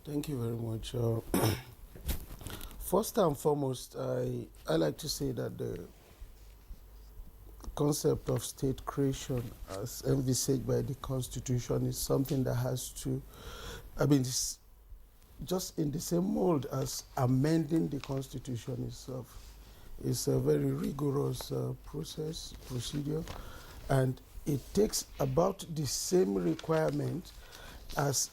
Thank you very much. First and foremost, I like to say that the concept of state creation as envisaged by the Constitution is something that has to, it's just in the same mold as amending the Constitution itself. It's a very rigorous procedure, and it takes about the same requirement as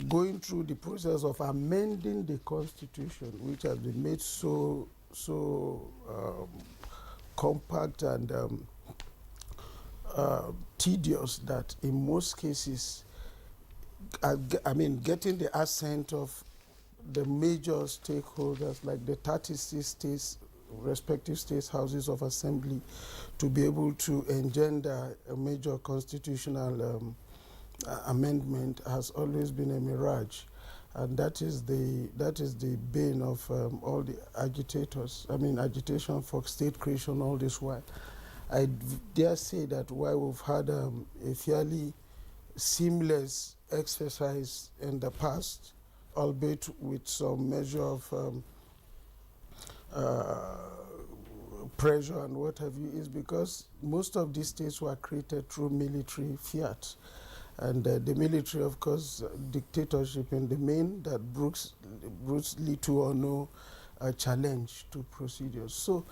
going through the process of amending the Constitution, which has been made so compact and tedious that in most cases, getting the assent of the major stakeholders, like the 36 states, respective states houses of assembly, to be able to engender a major constitutional amendment has always been a mirage, and that is the bane of all the agitators. Agitation for state creation all this while. I dare say that while we've had a fairly seamless exercise in the past, albeit with some measure of pressure and what have you, is because most of these states were created through military fiat. And the military, of course, dictatorship in the main that brings little or no challenge to procedures. So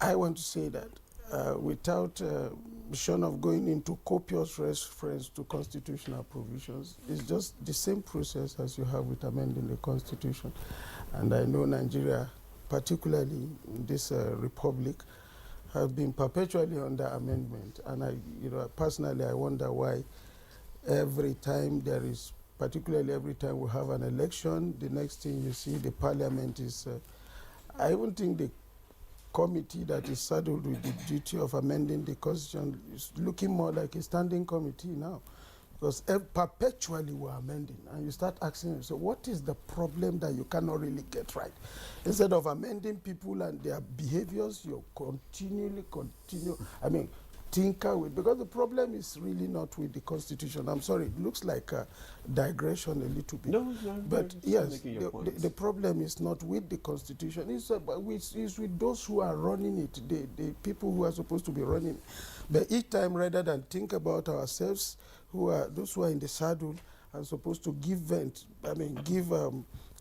I want to say that without short of going into copious reference to constitutional provisions, it's just the same process as you have with amending the Constitution. And I know Nigeria, particularly in this republic, have been perpetually under amendment. And personally, I wonder why every time particularly every time we have an election, the next thing you see, the parliament is, I even think the committee that is saddled with the duty of amending the Constitution is looking more like a standing committee now. Because perpetually we're amending, and you start asking yourself, what is the problem that you cannot really get right? Instead of amending people and their behaviors, you continue, tinker with, because the problem is really not with the Constitution. I'm sorry, it looks like a digression a little bit. No, but yes, the problem is not with the Constitution. It's with those who are running it, the people who are supposed to be running it. But each time, rather than think about ourselves, those who are in the saddle and supposed to give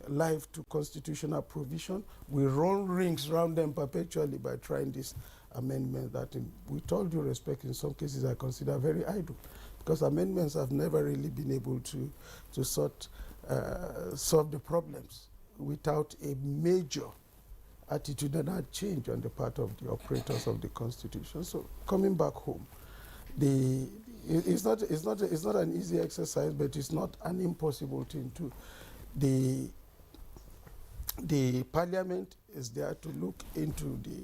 life to constitutional provision, we run rings around them perpetually by trying this amendment that, with all due respect, in some cases I consider very idle, because amendments have never really been able to solve the problems without a major attitudinal change on the part of the operators of the Constitution. So coming back home, it's not an easy exercise, but it's not an impossible thing too. The Parliament is there to look into the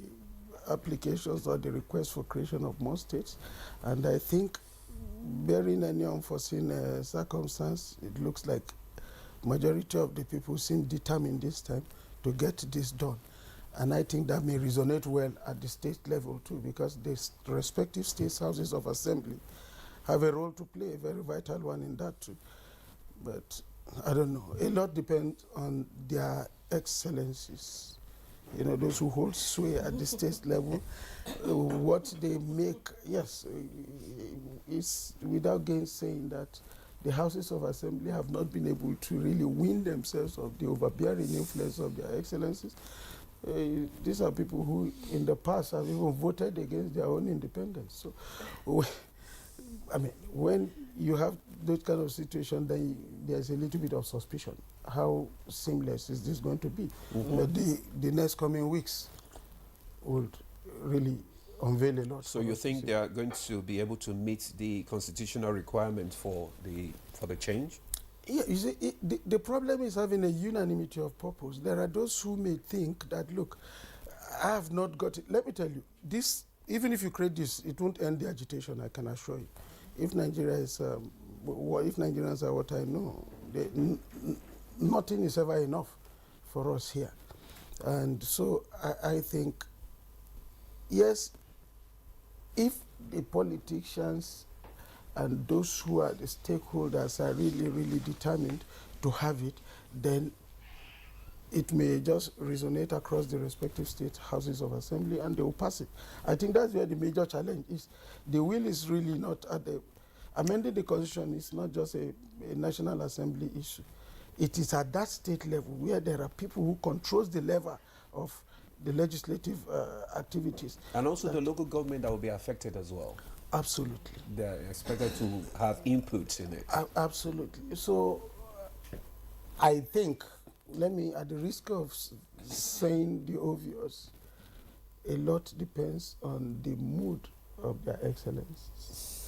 applications or the request for creation of more states, and I think, bearing any unforeseen circumstance, it looks like majority of the people seem determined this time to get this done. And I think that may resonate well at the state level too, because the respective state houses of assembly have a role to play, a very vital one in that too. But I don't know, a lot depends on their excellencies, those who hold sway at the state level. What they make, yes, is without gainsaying that the houses of assembly have not been able to really win themselves of the overbearing influence of their excellencies. These are people who in the past have even voted against their own independence. So when you have that kind of situation, then there's a little bit of suspicion. How seamless is this going to be? But the next coming weeks would really unveil a lot. So you think they are going to be able to meet the constitutional requirement for the change? Yeah, you see, the problem is having a unanimity of purpose. There are those who may think that, look, I have not got it. Let me tell you, this, even if you create this, it won't end the agitation, I can assure you. If Nigeria is, if Nigerians are what I know, nothing is ever enough for us here. And so I think, yes, if the politicians and those who are the stakeholders are really, really determined to have it, then it may just resonate across the respective state houses of assembly and they will pass it. I think that's where the major challenge is. The will is really not at the, amending the constitution is not just a National Assembly issue. It is at that state level where there are people who controls the level of the legislative activities. And also the local government that will be affected as well. Absolutely. They're expected to have inputs in it. Absolutely. So I think, let me, at the risk of saying the obvious, a lot depends on the mood of their excellencies.